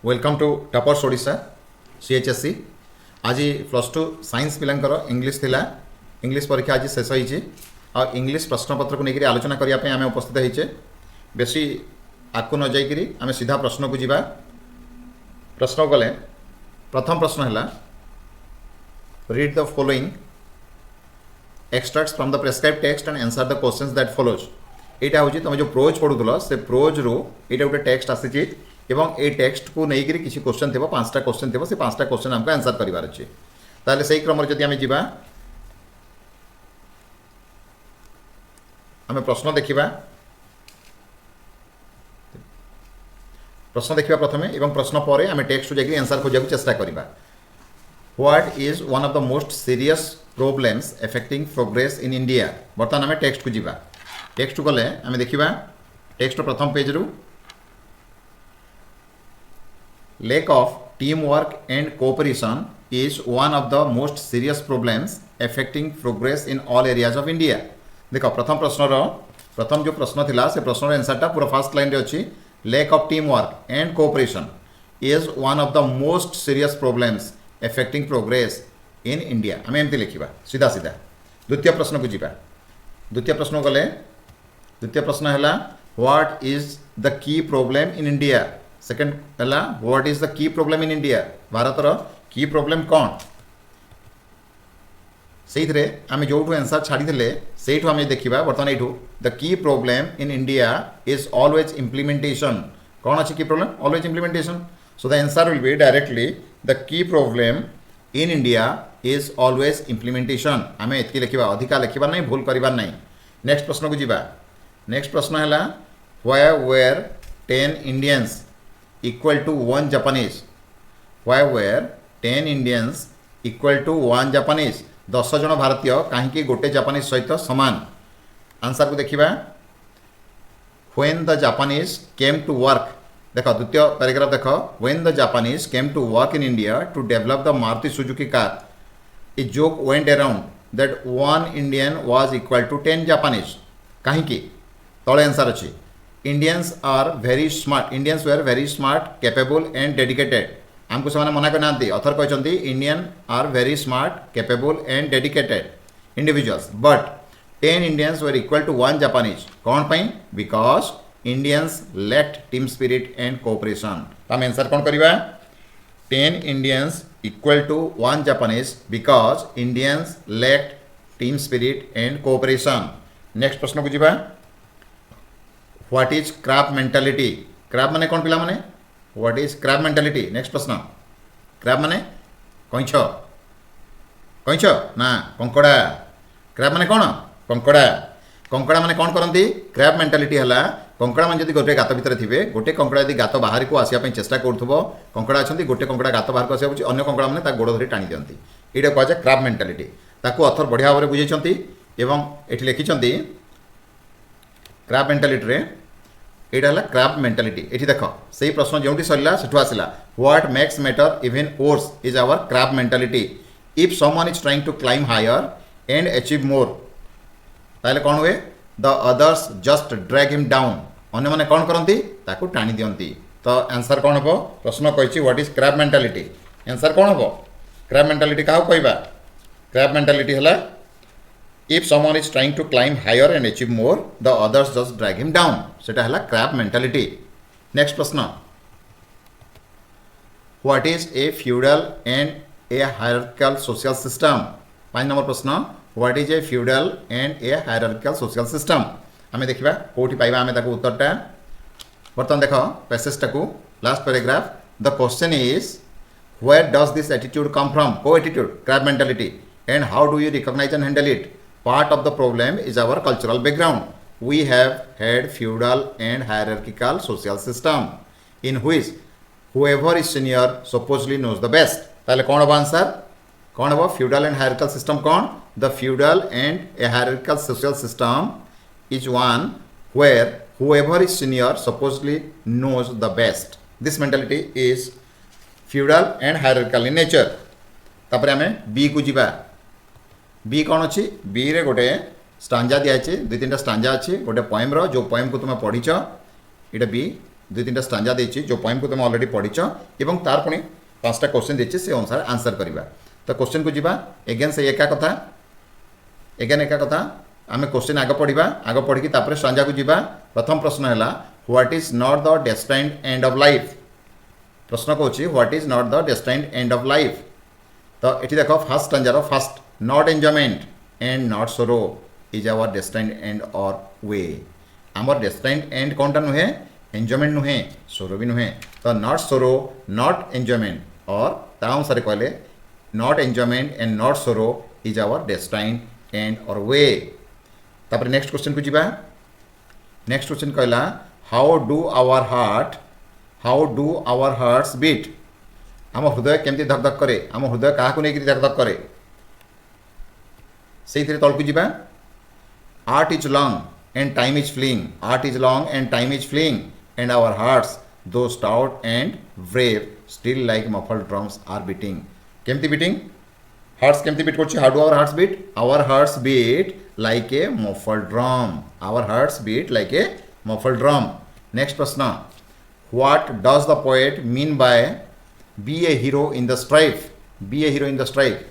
Welcome to toppers Odisha CHSC. आज +2 science पिलांकर English थिला। इंग्लिश परीक्षा आज शेष होईची आ इंग्लिश प्रश्नपत्र को लेकर आलोचना करिया पे आमे उपस्थित होईचे। बेसी आकु न जाई करी आमे सीधा प्रश्न को जीवा। प्रश्न गले प्रथम प्रश्न हैला read the following extracts from the prescribed text and answer the questions that follows. एटा होची तुम जो प्रोज पढुतलो से प्रोज रो एटा गोटे टेक्स्ट आसीची एवं ए टेक्स्ट को लेकर किसी क्वेश्चन थे 5टा क्वेश्चन थे से 5टा क्वेश्चन हमको आंसर करिवार अछि। ताले सही क्रम जदि आमे जिबा आमे प्रश्न देखिबा प्रथमे एवं प्रश्न परे आमे टेक्स्ट को जाकि आंसर खोजक चेष्टा करिबा। What is one of the most serious problems affecting progress in India. बर्तमान आमे टेक्स्ट को जिबा। टेक्स्ट को गले आमे देखिबा टेक्स्ट प्रथम पेज रु lack of teamwork and cooperation is one of the most serious problems affecting progress in all areas of India। देखो प्रथम प्रश्न रो प्रथम जो प्रश्न थिला से प्रश्न रो आंसर टा पूरा फर्स्ट लाइन रे अछि lack of teamwork and cooperation is one of the most serious problems affecting progress in India। हमें एमती लिखिबा सीधा सीधा। द्वितीय प्रश्न को जीवा। द्वितीय प्रश्न गले द्वितीय प्रश्न हैला what is the key problem in India। Second है what is the key problem in India. Bharat रो की प्रॉब्लम कौन से आम जो आंसर छाड़ी से आम देखा बर्तमान you the key problem in India is always implementation. कौन अच्छी की problem always implementation. So the answer will be directly the key problem in India is always implementation. आम एति लिखा अधिका लिखा नहीं भूल करार नहीं। नेक्स्ट प्रश्न को जीवा। नेक्स्ट प्रश्न है why were 10 Indians equal to 1 Japanese। Why were 10 Indians equal to 1 Japanese। 10 जन भारतीय कहीं गोटे जापानीज सहित समान। आंसर को देखिबा when the Japanese came to work। देखो द्वितीय पैराग्राफ देखो when the Japanese came to work in India to develop the Maruti Suzuki car a joke went around that 1 Indian was equal to 10 Japanese। कहीं तले answer अच्छी Indians are very smart। Indians were very smart, capable and dedicated। हमको से मना करना अथर कहते Indian are very smart, capable and dedicated individuals but 10 Indians were equal to 1 Japanese। कौन पाई because Indians lacked team spirit and cooperation। हम answer कौन करिबा 10 Indians equal to 1 Japanese because Indians lacked team spirit and cooperation। Next प्रश्न को जीवा what is crab mentality. Crab माने कौन पिला माने what is crab mentality. Next प्रश्न क्रैब माने कइछ कइछ ना कंकड़ा। क्रैब माने कौन कंकड़ा। कंकड़ा माने कौन करंती क्रैब मेंटालिटी हला कंकड़ा माने जदि गोटे गात भितर थिबे गोटे कंकड़ा यदि गात बाहर को आसिया चेष्टा करूथबो कंकड़ा अछंती गोटे कंकड़ा गात बाहर को आसिया अन्य कंकड़ा माने ता गोड़ धरि टाणी दियंती एटा कहै छै क्रैब मेंटालिटी। ताको अथर बढ़िया भाव बुझेछंती एवं एठी लिखिछंती क्रैब मेंटालिटी रे एटा हला क्रैब मेंटालिटी। एठी देखो सही प्रश्न जोंटी सरला सेठु आसिला what makes matter even worse is our crab mentality. If someone is trying to climb higher and achieve more ताले कोन हुए the others just drag him down. अन्य माने कोन करंती ताको टाणी दियंती। तो आंसर कोन हबो प्रश्न कहिछि what is crab mentality. Answer कोन हबो क्रैब मेंटालिटी काहो कहबा क्रैब मेंटालिटी हला if someone is trying to climb higher and achieve more the others just drag him down सेटा हला क्रैब मेंटालिटी। नेक्स्ट प्रश्न what is a feudal and a hierarchical social system. 5 number प्रश्न what is a feudal and a hierarchical social system. आमे देखिबा कोठी पाइबा आमे ताको उत्तरटा बर्तमान देखो पैसेजटा को last paragraph the question is where does this attitude come from. को attitude crab mentality and how do you recognise and handle it. Part of the problem is our cultural background। We have had feudal and hierarchical social system in which whoever is senior supposedly knows the best। ताले कौन होगा answer कौन होगा feudal and hierarchical system कौन the feudal and a hierarchical social system is one where whoever is senior supposedly knows the best। This mentality is feudal and hierarchical in nature। तापर हमें B को जीवा। B कौन अच्छी B रे गोटे stanza दिखाई 2-3टा स्टांजा अच्छी गोटे पोएम रो जो पोएम को तुम पढ़ीच ये बी दुई तीन स्टांजा देछि जो पोएम को तुम ऑलरेडी पढ़िछ एवं तार पुनी पांचटा क्वेश्चन देछि से अनुसार आंसर करबा। तो क्वेश्चन को जीवा एगेन से एका कथा आमे क्वेश्चन आगे पढ़िबा आगे पढ़ी तापर स्टांजा को जीवा। प्रथम प्रश्न हैला what is not the destined end of life. प्रश्न को अछि what is not the destined end of life. तो एठी देखो फर्स्ट स्टांजार first not enjoyment and not sorrow is our destined end or way. आमर डेस्टाइन्ड एंड कोनटा नुहे enjoyment नुहे सोरो भी नुहे। तो नॉट सोरो नॉट एन्जॉयमेंट और ता अनुसार कहले not enjoyment and not sorrow is our destined end or way. तापर नेक्स्ट क्वेश्चन को जीवा। नेक्स्ट क्वेश्चन कहला how do our hearts beat. आम हृदय केमती धक धक करे आम हृदय क्या नहीं धक धक करे से तल को जीवा। Art is long and time is fleeting art is long and time is fleeting and our hearts though stout and brave still like muffled drums are beating. केमती बीटिंग हार्ट्स केमती बीट करछि। How do our hearts beat. Our hearts beat like a muffled drum. Our hearts beat like a muffled drum. Next प्रश्न what does the poet mean by be a hero in the strife. B a hero in the strife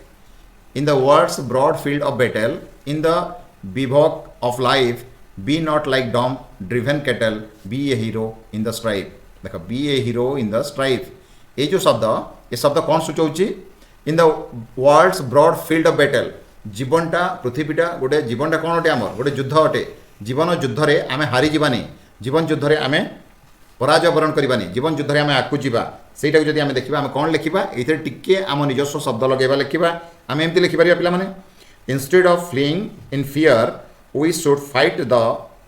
in the world's broad field of battle, in the bivouac of life, be not like dumb driven cattle, be a hero in the strife। देखो be a hero in the strife ये जो शब्द ये शब्द कौन सूचाऊँची। In the world's broad field of battle जीवनटा पृथ्वीटा गोटे जीवनटा कौन अटे आमर गोटे युद्ध अटे। जीवन युद्ध रे आमे हारी जीवानी जीवन युद्ध रे आमे पराजय वरण करवानी जीवन युद्ध रे आमे आकु जीवा सेटा जदि आमे देखिबा आमे कौन लिखिबा एथिरे टिके आम निजस्व शब्द लगेबा लिखिबा आमे एमती लिखि परिबा पिला माने instead of fleeing in fear we should fight the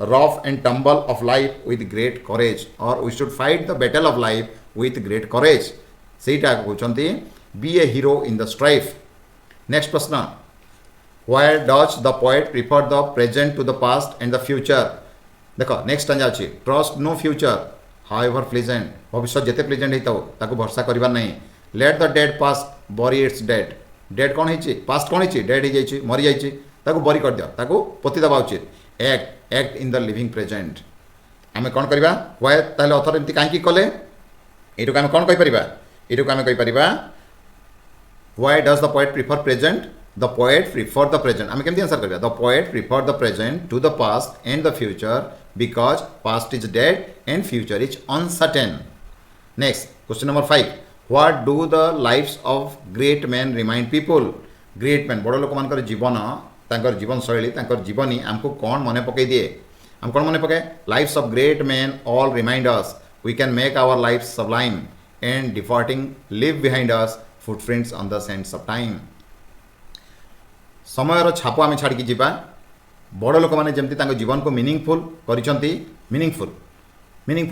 rough and tumble of life with great courage और we should fight the battle of life with great courage सेटा कहउचंती be a hero in the strife. Next प्रश्न why does the poet prefer the present to the past and the future. देखो next stanza अछि trust no future however pleasant भविष्य जेते pleasant हेताओ ताको भरोसा करबा नहीं। लेट द डेड पास्ट बरी इट्स डेड। डेड कौन है पास्ट कौन है डेड हो मरी जाइए ताको बरी कर दियो ताको पोती दबा उचित। Act in the living present आमे कौन करबा व्हाई ताले ऑथर एमती काहे की कले एटुक आमे कौन कहि परिबा एटुक आमे कहि परिबा why does the poet prefer present. The poet prefer the present आमे केमती आंसर करबा the poet prefer the present to the past and the future because past is dead and future is uncertain। Next question number 5 what do the lives of great men remind people। great men बड़ लोक मानकर जीवन तांकर जीवन शैली तांकर जीवनी हमको कौन मने पकई दिए हम कौन मने पकाए lives of great men all remind us we can make our lives sublime and departing leave behind us footprints on the sands of time। समयर छाप आम छाड़ी जीवा बड़ लोक मैंने जमती जीवन को मीनिंगफुल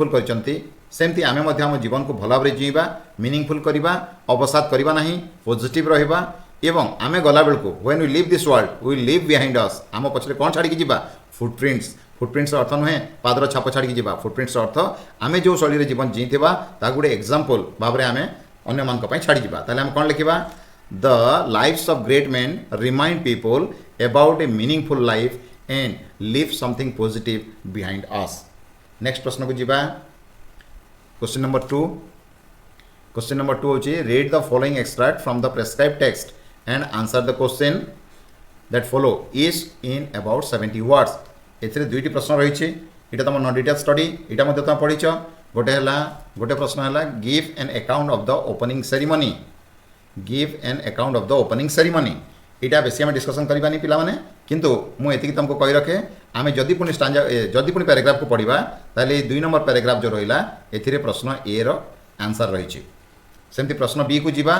करिसेंती सेमती आमे मध्य आम जीवन को भल भाव जीवा मीनिंगफुल करवा अवसाद करवा नहीं पॉजिटिव रहिबा एवं आमे गला बेलको when we live this world we live behind us आम पछरे कौन छाड़ी जीवा फुटप्रिंट्स अर्थ नुहे पादर छाप छाड़ी जीवा फुटप्रिंट्स अर्थ आमे जो शैली जीवन जीवा ता गोटे एग्जांपल भाव में आमे अन्य मान पई छाड़ी जीवा ताले आमे कौन लिखिबा the lives of great men remind people about a meaningful life and leave something positive behind us। next प्रश्न को जीवा question number 2 होची read the following extract from the prescribed text and answer the question that follow is in about 70 words। एथिरे दुईटी प्रश्न रही छी इटा तम नॉन डिटेल स्टडी इटा मध्ये तम पढिछ गोटे प्रश्न हला give an account of the opening ceremony इटा बेसी आम डिस्कसन करवानी पिला माने किंतु मु एतिकी तुमको कहि रखे आमे जदि पुनी स्टांजा जदि पुनी पैराग्राफ को पढ़िबा ताले 2 नंबर पैराग्राफ जो रहिला एथिरे प्रश्न ए रो आंसर रही छी। सेमती प्रश्न बी को जीवा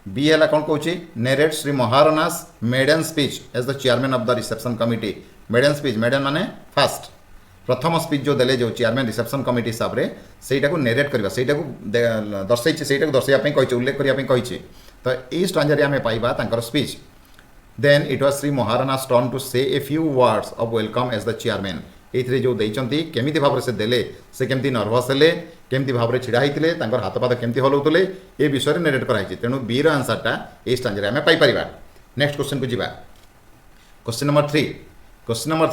बी हला कोन कहूची narrate Shri Maharana's maiden speech as the chairman of the reception committee. Maiden speech maiden माने फर्स्ट प्रथम स्पीच जो देले जो चेयरमैन रिसेप्शन कमिटी हिसाब रे सेटा को नरेट करबा सेटा को दर्शाई सेटा को दर्शाया पई कहिछि उल्लेख करिया पई कहिछि। तो ई स्टांजा रे आमे पाइबा तांकर speech then it was Sri Maharana's turn to say a few words of welcome as the chairman। एथिरे जो देइचंती केमिति भाव से देले से केमिति नर्वस हेले केमिति भाव छिड़ा हितले तांकर हाथ पाद केमिति हलौतले ए विषय नरेट कराइछि तेणु बी रो आंसरटा ए स्टांजरे आमे पाई परिबा। नेक्स्ट क्वेश्चन को जीवा क्वेश्चन नंबर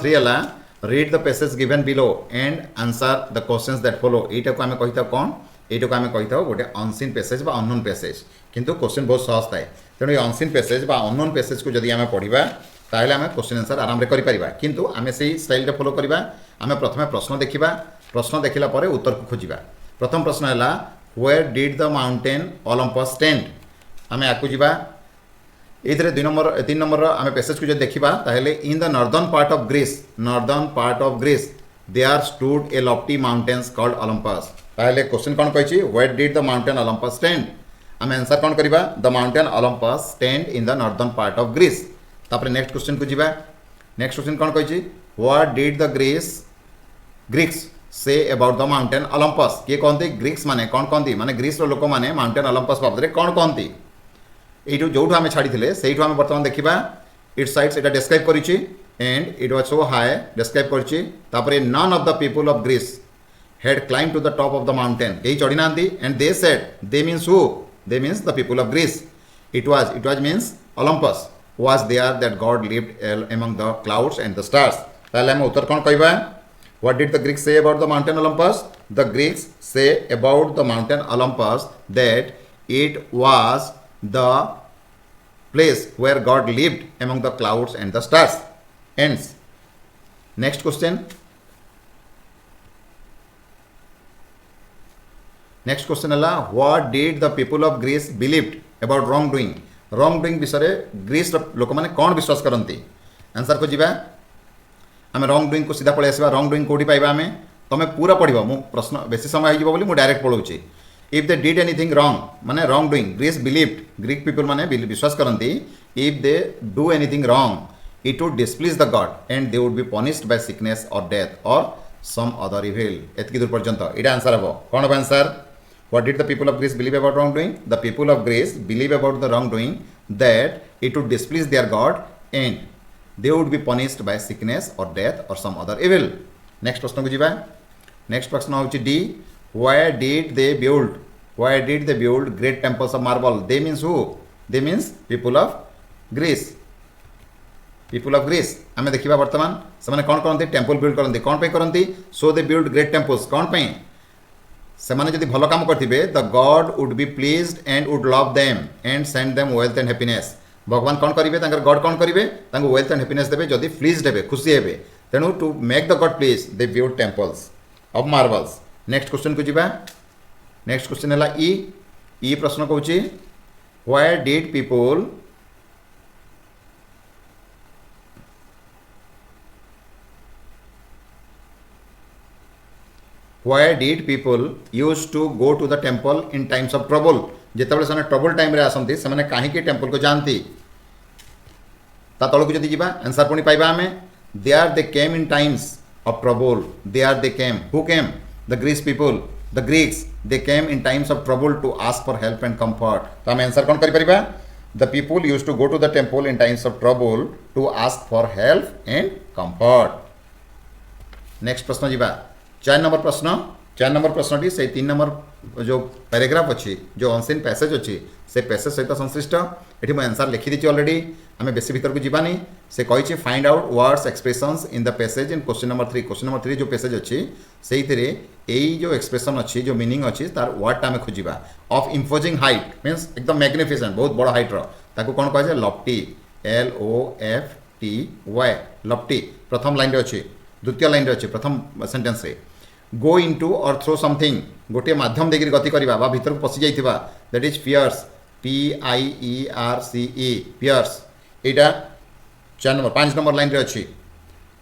3 हला read the passage given below and answer the questions that follow एटा को आमे कहिता कोन एटा को आमे कहिता गोटे अनसीन पैसेज बा अननोन पैसेज किंतु क्वेश्चन बहुत सहज थाए तेणु अनसीन पैसेज बा अननोन पैसेज को जदि आमे पढ़िबा ताहले आमे क्वेश्चन आंसर आराम रे करि परिबा किंतु आमे सेही स्टाइल रे फॉलो करिबा आमे प्रथमे प्रश्न देखिबा प्रश्न देखिला परे उत्तर को खोजिबा प्रथम प्रश्न हैला where did the mountain Olympus stand आमे आकु जिबा एथरे 3 नंबर आमे पैसेज को जो देखिबा ताहले in the northern part of Greece there stood a lofty mountains called Olympus ताहले क्वेश्चन कोन कहछि where did the mountain Olympus stand आमे आंसर कोन करिबा the mountain Olympus stand in the northern part of Greece तापर next question को जिबा next question कोन कहछि what did the Greeks say about the mountain Olympus के कहंती ग्रीक्स माने कोन कहंती माने ग्रीस रो लोक माने माउंटेन ओलंपस बाबदरे कोन कहंती एठू जोठू आमे छाड़ी थिले सेठू आमे वर्तमान देखिबा इट्स साइड्स एटा डिस्क्राइब करिछि and it was so high describe करिछि तापरे none of the people of Greece had climbed to the top of the mountain केही चढ़ी नांती and they said they means who they means the people of Greece it was means Olympus was there that God lived among the clouds and the stars ताले हम उत्तर कोन कहबा what did the Greeks say about the mountain Olympus the Greeks say about the mountain Olympus that it was the place where God lived among the clouds and the stars ends next question है what did the people of Greece believed about wrong doing विषय Greece लोक मैंने कौन विश्वास करती answer को जीवा आम रॉन्ग डूइंग को सीधा पलि आसवा रॉन्ग डूइंग कौटी पाइबा आम तुम पूरा पढ़ मु प्रश्न बेसी समय हो मुझे डायरेक्ट पढ़ाऊँ if they did anything wrong माने wrong doing Greece believed Greek people माने विश्वास करती if they do anything wrong it would displease the god and they would be punished by sickness or death or some other evil एतकी दूर पर्यंत यहाँ answer हम कौन हम answer What did the people of Greece believe about wrongdoing? The people of Greece believe about the wrongdoing that it would displease their God and they would be punished by sickness or death or some other evil. Next प्रश्न को जीवा next प्रश्न होची D why did they build great temples of marble they means who they means people of Greece आमे देखिबा वर्तमान से माने कोन करंती टेंपल बिल्ड करंती कोन पे करंती so they build great temples कोन पे से माने जदि भलो काम करथिबे the god would be pleased and would love them and send them wealth and happiness भगवान कोन करिवे तांकर गॉड कोन करिवे तांको वेल्थ एंड हैप्पीनेस देबे जदि प्लीज्ड हेबे खुशी हेबे तेनु to make the god please they build temples of marbles next question को जीवा नेक्स्ट क्वेश्चन हला ई प्रश्न कहूची why did people Why did people used to go to the temple in times of trouble? जितेबाला से ट्रबल टाइम रे आसंती से माने काहे के टेंपल को जानती ता तळ को जदी जीवा आंसर पुनी पाइबा हमें they are they came in times of trouble they are they came who came the Greece people the Greeks they came in times of trouble to ask for help and comfort तो हम answer कोन करि परिबा the people used to go to the temple in times of trouble to ask for help and comfort next प्रश्न जीवा 4 number प्रश्नटी से 3 number जो paragraph अच्छी जो अनसीन पैसेज अच्छी से पैसेज सहित संश्लिष्ट ये मुझे आंसर लिखी दी ऑलरेडी आम बेसी भीतर को जीवानी से कही find out words expressions in the passage in question number 3 जो पैसेज अच्छी से जो एक्सप्रेशन अच्छी जो मीनिंग अच्छी तार वर्डटा आम खोजा ऑफ इम्पोजिंग हाइट मीन्स एकदम मैग्निफिसेंट बहुत बड़ हाइट रो कौन कह लफ्टी LOFTY लफ्टी प्रथम लाइन अच्छी द्वितीय लाइन अच्छी प्रथम सेंटेंस रे go into or through something गोटे माध्यम देकर गति करवा बा भीतर को पशि जाइथिबा that is pierce PIERCE pierce एटा 5 नंबर लाइन रे अच्छी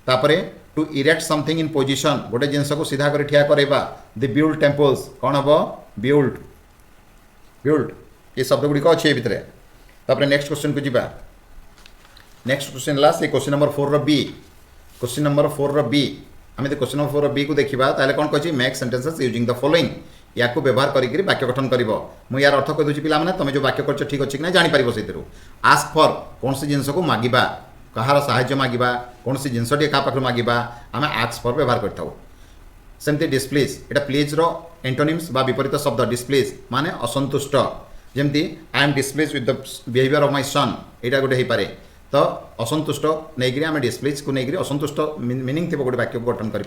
तापरे to erect something in position गोटे जिनस को सीधा कर ठिया करैबा द बिल्ड टेंपल्स कौन हबो बिल्ड ये शब्द गुडी को अच्छे भीतर तापरे नेक्स्ट क्वेश्चन को जीवा नेक्स्ट क्वेश्चन ला से क्वेश्चन नंबर 4 रो बी क्वेश्चन नंबर 4 रो बी आम क्वेश्चन नंबर 4 बी को देखा ताले कौन कही make sentences using the following या व्यवहार करके वाक्य गठन कर मुझे यार अर्थ कही दूसरी पे तुम जो वाक्य कर ठीक अच्छे कि ना जापर से आस्क फॉर कौन सी जिनस को मागिबा कहार साहाय्य मागिबा कौन सी जिनस क्या पाखर मागिबा आम आस्क फॉर व्यवहार करता सेमती डिस्प्लीज एटा प्लीज रो एंटोनिम्स बा विपरीत शब्द डिस्प्लीज माने असंतुष्ट जमती I am डिस्प्लीज with the behaviour of my son एटा गोटे हो पारे तो असंतुष्ट नहीं आम डिस्प्लेज को नहीं असंतुष्ट मीनिंग थी गोटे वाक्य को गठन कर।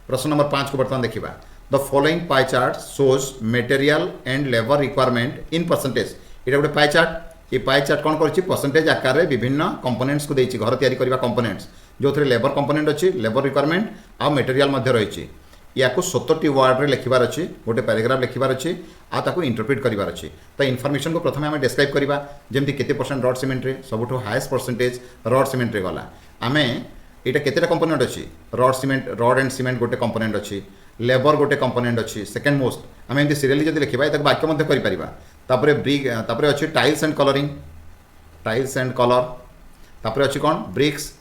प्रश्न नंबर 5 को बर्तमान देखा। The following pie chart shows material and labour requirement in percentage. ये गोटे पाई चार्ट। ये पाई चार्ट कौन कर परसेंटेज आकार में विभिन्न कंपोनेंट्स को देती घर तैयारी करने कंपोनेंट्स जो थे लेबर कंपोनेंट अच्छी लेबर रिक्वायरमेंट आ मटेरियल रही। या 70 वर्ड लिखबार अच्छी गोटे पैराग्राफ लिखबार अच्छी आताको इंटरप्रिट करार अच्छी। तो इनफॉरमेशन को प्रथम आम डिस्क्राइब करवा जमी केते परसेंट रड सीमेंट रे सबुठ हाईएस्ट परसेंटेज रड सीमेंट रे गला। आम यहाँ केतेटा कंपोनेंट अच्छी rod cement rod and cement गोटे कंपोनेंट अच्छी लेबर गोटे कंपोनेंट अच्छी सेकेंड मोस्ट आम एमती सीरियली जब लिखा ये वाक्य कर ब्रिक अच्छी tiles and colouring tiles and colour तापर अच्छी कौन ब्रिक्स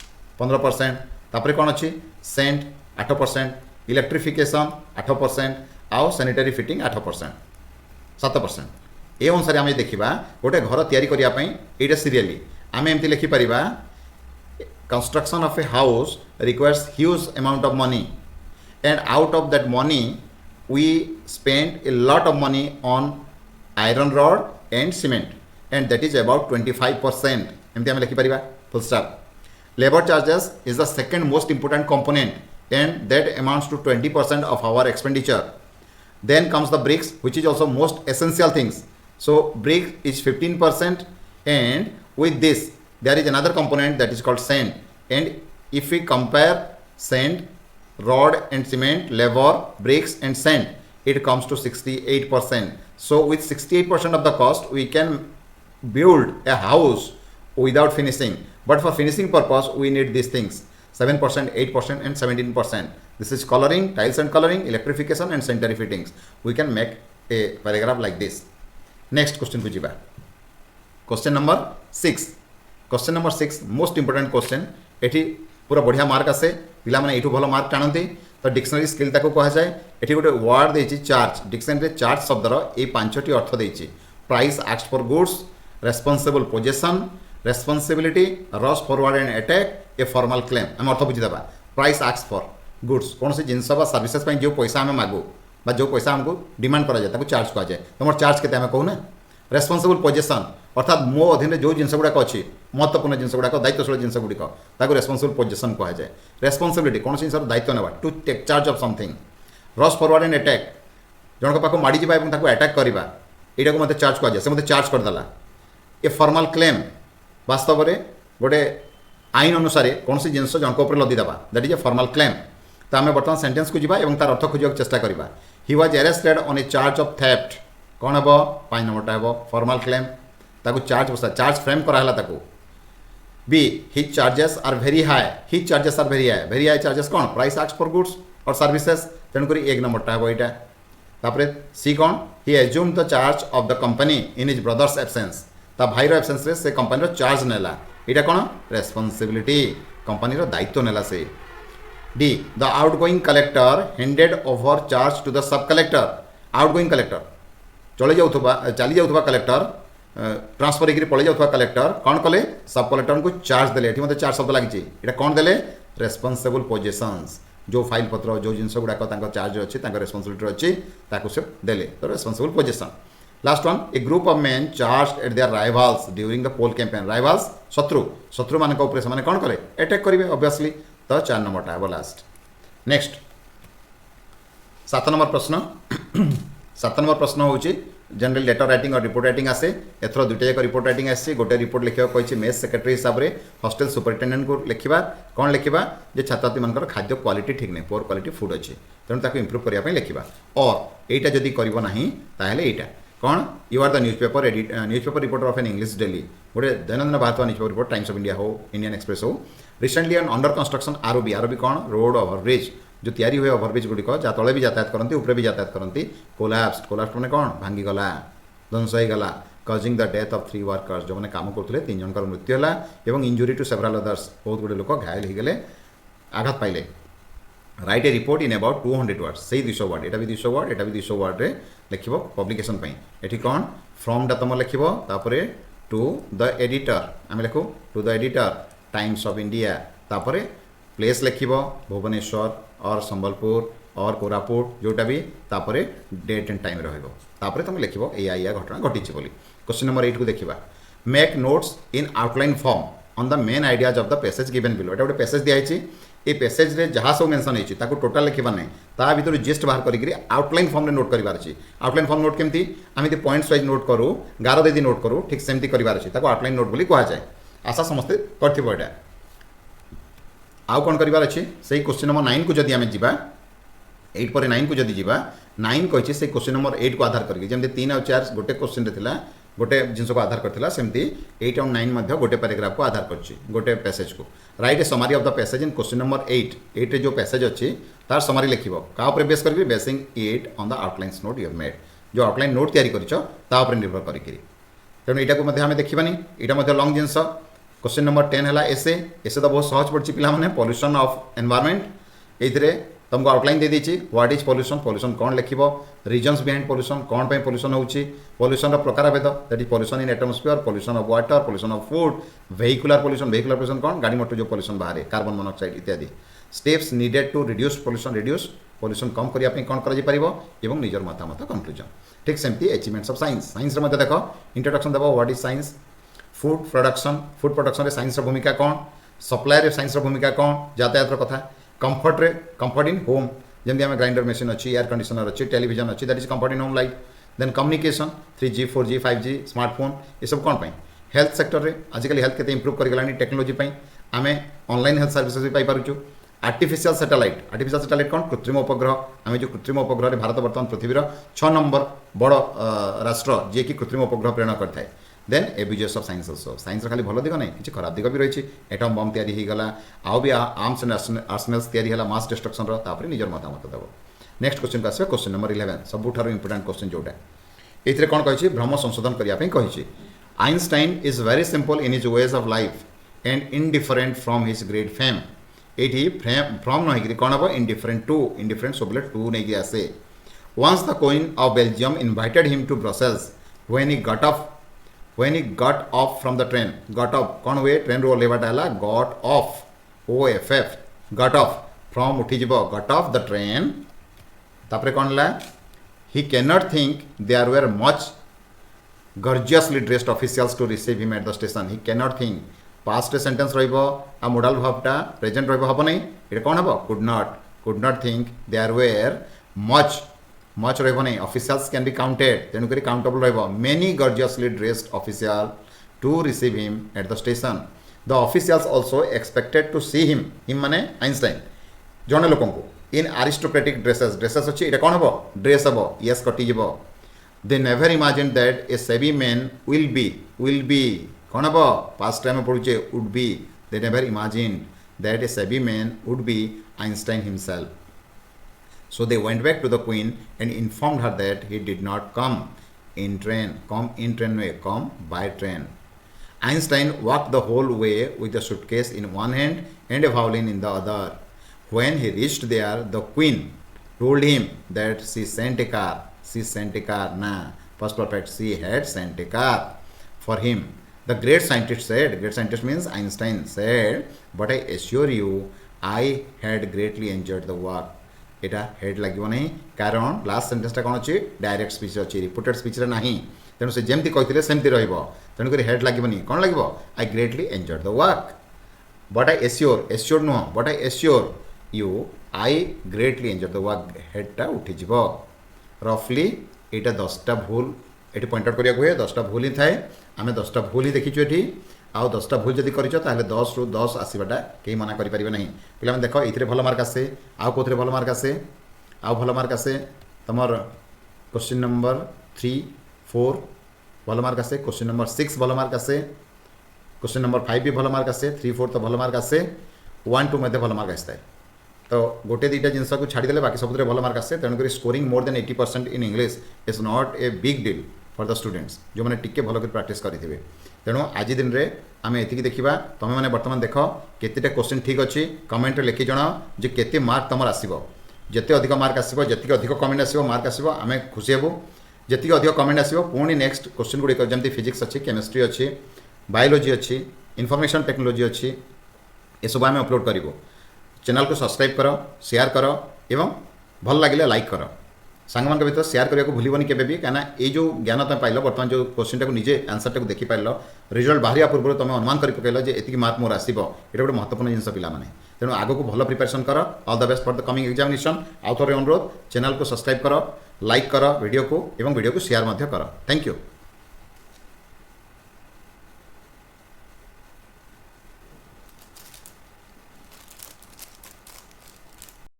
15% तापर कौन अच्छी सेंट 8% इलेक्ट्रिफिकेशन 8% आउ सैनिटरी फिटिंग 8% 7%। ए अनुसार आम देखा गोटे घर तैयारी करने यहाँ सीरियली आम एमती लिखिपर construction of a house requires huge amount of money and out of that money we spend a lot of money on iron rod and cement and that is about 25%। एमती आम लिखिपर full stop. Labour charges is the second most important component and that amounts to 20% of our expenditure. Then comes the bricks, which is also most essential things. So brick is 15% and with this there is another component that is called sand, and if we compare sand, rod and cement, labor, bricks and sand, it comes to 68%. So with 68% of the cost we can build a house without finishing, but for finishing purpose we need these things 7%, 8% and 17%. This is coloring, tiles and coloring, electrification and sanitary fittings. We can make a paragraph like this. Next question को जीवा। Question number 6. Question number 6 most important question। एठी पूरा बढ़िया mark आसे पिला माने एठू भलो mark टाणंती। तो डिक्शनरी स्किल ताको कहा जाए। एठी गोटे वर्ड देछि चार्ज। डिक्शनरी रे चार्ज शब्दर ए पांचटी अर्थ देछि। Price asked for goods, responsible position, responsibility, rush forward and attack, a formal claim. आम अर्थ बुझीदेवा। प्राइस आस्क फॉर गुड्स कौन से जिनस सर्विसेस जो पैसा आम मागू बा जो पैसा आमको डिमांड करा जाए चार्ज कहा जाए। तुम चार्ज के कहूना। रेस्पोंसिबल पोजीशन अर्थात मो अधीन जो जिनस गुड़ाक अच्छी महत्वपूर्ण जिनस गुड़ाक दायित्वशील जिनस गुड़िक रेस्पोंसिबल पोजीशन कहा जाए। रेस्पोंसिबिलिटी कौन जिनस दायित्व नेवा to take charge of something. Rush forward and attack जन पाक माड़ी जावा अटैक करवा यहाँ को मत चार्ज कहा जाए। से मत चार्ज करदेला। ए फॉर्मल क्लेम वास्तव में गोटे आईन अनुसार कौन सी जिनस जनक उपर लदीदेवा that is a formal claim. तो आम बर्तमान सेंटेंस को जीवा और तार अर्थ खोजा चेष्टा करवा। He was arrested on a charge of theft कौन हे 5 नंबरटा हे फॉर्मल क्लेम। ताकू चार्ज बसा चार्ज फ्रेम कराला ताकू। B his charges are very high. His charges are very high. Very high charges कौन प्राइस आस्क्ड फॉर गुड्स और सर्विसेस तेणुक 1 नंबरटा हे यहाँ। तापर सी कौन he assumed the charge of the company in his brother's absence. ता भाईर एब्सेंस रे से कंपनी चार्ज नेला यहाँ कौन रेस्पोंसिबिलिटी कंपनी दायित्व नेला से। D the outgoing collector handed over charge to the sub collector. Outgoing collector चली जाऊा कलेक्टर ट्रांसफर होकर पलि जाऊा कलेक्टर कौन कले सब कलेक्टर को चार्ज देले। ये मतलब चार्ज शब्द लगी यहाँ कौन देले रेस्पोंसिबल पोजीशंस जो फाइल पत्र जो जिनस गुड़ाक चार्ज अच्छी रेस्पोंसिबिलिटी अच्छी से देले। तो responsible position. Last one a group of men charge at their rivals during the poll campaign. Rivals शत्रु शत्रु मान से कौन कले अटैक करेंगे ऑब्वियसली। तो 4 नंबरटा हे लास्ट। नेक्स्ट 7 नंबर प्रश्न। 7 नंबर प्रश्न हूँ जनरल लेटर राइटिंग और रिपोर्ट राइटिंग आसे। एथर दुईटा जाक रिपोर्ट राइटिंग आसी। गोटे रिपोर्ट लिखा कही मेस सेक्रेटरी हिसाब से हॉस्टेल सुपरिटेडेंट को लिखा कौन लिखा जे छात्र छात्री मान खाद्य क्वालिटी ठीक नहीं पुअर क्वालिटी फूड अच्छी तेणु इंप्रूव करने लिखा। और यहाँ जदि करना यहाँ कौन you are the newspaper newspaper reporter of an English daily गोटे दैनंदिन बाहर newspaper report Times of India हो इंडियन एक्सप्रेस हो। Recently and under construction ROB ROB कौन रोड ओवरब्रिज जो तैयारी हुए ओवरब्रिज गुड़िक जहाँ तले भी यातायात करती ऊपर भी यातायात करती कोलाप्स कोलाप्स मैंने कौन भांगीगला ध्वंस होगा causing the death of 3 workers जो मैंने काम करते 3 जनकर मृत्यु है और इंजुरी टू सेवराल अदर्स बहुत गुड़े लोक घायल हो गए आघात पाइले। Right A report in about 200 words से 200 वर्ड यहाँ भी 200 वर्ड यहाँ भी 200 वर्ड लिख पब्लिकेशन ये कौन फ्रॉमटा तुम लिख टू द एडिटर आम लिखू to the editor Times of India तापर प्लेस लिख भुवनेश्वर और संबलपुर और कोरापुट जोटा भी तापर डेट एंड टाइम रही तुम लिख या घटना घटी बोली। क्वेश्चन नंबर 8 को देखा make notes in outline form on the main ideas of the passage given below एटा गोटे पैसेज दिखाई ये पैसेज रे जहाँ सब मेंशन होती टोटाल लिखा ना ता भर जिस्ट बाहर करी आउटलाइन फॉर्म रे नोट करार अच्छी आउटलाइन फॉर्म नोट केमती आम पॉइंट्स वाइज नोट करूँ गार दे नोट करूँ ठीक सेमती करार अच्छी आउटलाइन नोट बोली कहुए आशा समस्ते कर आउ कौन करार अच्छे से क्वेश्चन नंबर 9 को जदि आम जा 8 पर 9 को जदि जा 9 कही से क्वेश्चन नंबर 8 को आधार करके जमी 3 और 4 गोटे क्वेश्चन रे गोटे जिनस को आधार करता सेमती 8 और 9 गोटे पैराग्राफ को आधार कर गोटे पैसेज को right A summary of the passage in question number 8 रे जो पैसेज अच्छी तार समरी लिखिबो का ऊपर बेस करके basin it on the outline note you have made जो आउटलाइन नोट तैयारी करिसो ता ऊपर निर्भर करिकरी तेणु एटा को मध्ये हमें देखिबानी एटा मध्ये लॉन्ग जिनस क्वेश्चन नंबर 10 है एसे तो बहुत सहज पड़ी पे पॉल्यूशन ऑफ एनवायरनमेंट ये तुमको आउटलाइन दे देछि व्हाट इज पॉल्यूशन पॉल्यूशन कौन लिख रीजन्स बिहाइंड पॉल्यूशन कौन पे पॉल्यूशन होची पॉल्यूशन प्रकार भेद that is pollution in atmosphere pollution of water pollution of food vehicular pollution कौन गाड़ी मोटर जो पॉल्यूशन बाहर कार्बन मोनोक्साइड इत्यादि steps needed to reduce pollution कम करने कौन कर निजर मतामत कंक्लूजन ठीक सेमती अचीवमेंट्स ऑफ साइंस साइंस रे देख इंट्रोडक्शन देव what is science food production रे साइंस भूमिका कौन सप्लाई रे साइंस भूमिका कौन यातायात कथा कंफर्ट इन होम जमी आम ग्राइंडर मशीन अच्छी एयर कंडीशनर अच्छी टेलीविजन अच्छी that is comfort in home light then communication 3G 4G 5G smartphone ये सब कौन पाई हेल्थ सेक्टर रे आजिकल हेल्थ के इंप्रूव करगलानी टेक्नोलॉजी आम ऑनलाइन हेल्थ सर्विसेज भी पाइपरचु आर्टिफिशियल सैटेलाइट कौन कृत्रिम उपग्रह आम जो कृत्रिम उपग्रह भारत बर्तमान पृथ्वीर 6 नंबर बड़ राष्ट्र जी कि कृत्रिम उपग्रह प्रेरण करता है then abuses of science also science खाली भल दिग नहीं किसी खराब दिग भी रही एटम बम तैयारी होगला आउ भी आर्म्स एंड आर्सनल्स तैयारी है मास डिस्ट्रक्शन तापर निजर मतामत देव नेक्स्ट क्वेश्चन को आसवे क्वेश्चन नंबर 11 सबुठार इंपोर्टेंट क्वेश्चन जोटा ये कौन कही भ्रम संशोधन करने Einstein is very simple in his ways of life and indifferent from his great fame ये फ्रॉम नहीं कौन हम इंडिफरेंट सब टू नहीं आसे once the queen of Belgium invited him to Brussels when he got off from the train got off कौन हुए ट्रेन रू ओल्लेवाटा है got off OFF got off from उठी जीव got off the train तापरे कौन ला he cannot think there were much gorgeously dressed officials to receive him at the station he cannot think past sentence रहिबो आ model भावटा present रहिबो हबो नहीं एटा कौन हबो could not think there were much रहिबो नहीं ऑफिशियल्स कैन बी काउंटेड तेणु करी काउंटेबल रहिबो many gorgeously dressed official to receive him at the station the officials also expected to see him माने आइंस्टाइन जने लोकन को इन अरिस्टोक्रेटिक ड्रेसेस अच्छी एटा कौन हबो ड्रेस हबो यस कटि जीवो they never imagine that a shabby man will be कौन हबो पास्ट टाइम पढुचे would be they never imagine that a shabby man would be Einstein himself So they went back to the queen and informed her that he did not come in train by train. Einstein walked the whole way with the suitcase in one hand and a violin in the other. When he reached there, the queen told him that she sent a car. Nah, first perfect, she had sent a car for him. The great scientist means Einstein said, but I assure you, I had greatly enjoyed the work. Etah head लगे नहीं कारण last सेंटेंसटा कौन अच्छी direct speech अच्छी reported speech रे नहीं तेणु से जमती कहते सेमती तेणुक हेड लगे कौन लगे I greatly enjoyed the work but I assure नुह but I assure you I greatly enjoyed the work हेडटा उठीज रफली यहाँ 10टा भूल ये पॉइंट आउट करा हुए 10टा भूल ही थाए आम 10टा भूल ही देखीचु ये आउ 10टा भूल जब कर 10 रू 10 आसवाटा कहीं मना करें ना पे देख ये भल मार्क आसे आउ कौन भल मार्क आसे आउ भल मार्क आसे तुम क्वेश्चन नंबर 3 4 भल मार्क आसे क्वेश्चन नंबर 6 भल मार्क आसे क्वेश्चन नंबर 5 भी भल मार्क आसे 3 4 तो भल मार्क आसे 1 2 मध्य भल मार्क आसता है तो गोटे दुईटा जिनस को छाड़देले बाकी सब भल मार्क आसे तेणुक scoring more than 80% in English is not a big deal for the students जो मैंने टिके भल कर प्रैक्टिस करेंगे तेणु आज दिन में आम ये देखा तुम मैंने बर्तमान देख केतेटा क्वेश्चन ठीक अच्छी कमेंट लिखि जन जे केते मार्क तुम आसो जिते अधिक मार्क आसो जी अधिक कमेंट आसो मार्क आसो आम खुशी हेबू जी अधिक कमेंट आसो पुणी नेक्स्ट क्वेश्चन गुड़िक जमी फिजिक्स अच्छी केमिस्ट्री अच्छी बायोलोजी अच्छी इनफॉरमेशन टेक्नोलॉजी अच्छी ये सब आम अपलोड करूँ चैनल को सब्सक्राइब कर शेयर कर एवं भल लगे लाइक कर सांग भितर शेयर करने को भूलनी के कहीं ये जो ज्ञान तुम पाइल बर्तमान जो क्वेश्चन टाक निजे आंसर टाक देखी पाइल रिजल्ट बाहर पूर्व तुम अनुमान कर पकल ये मार्क मोर आसो ये गोटे महत्वपूर्ण जिनस पाने तेणु आग को भल प्रिपेरेसन कर all the best for the coming examination आउ थे अनुरोध चैनल को सब्सक्राइब कर लाइक कर वीडियो को शेयर कर थैंक यू।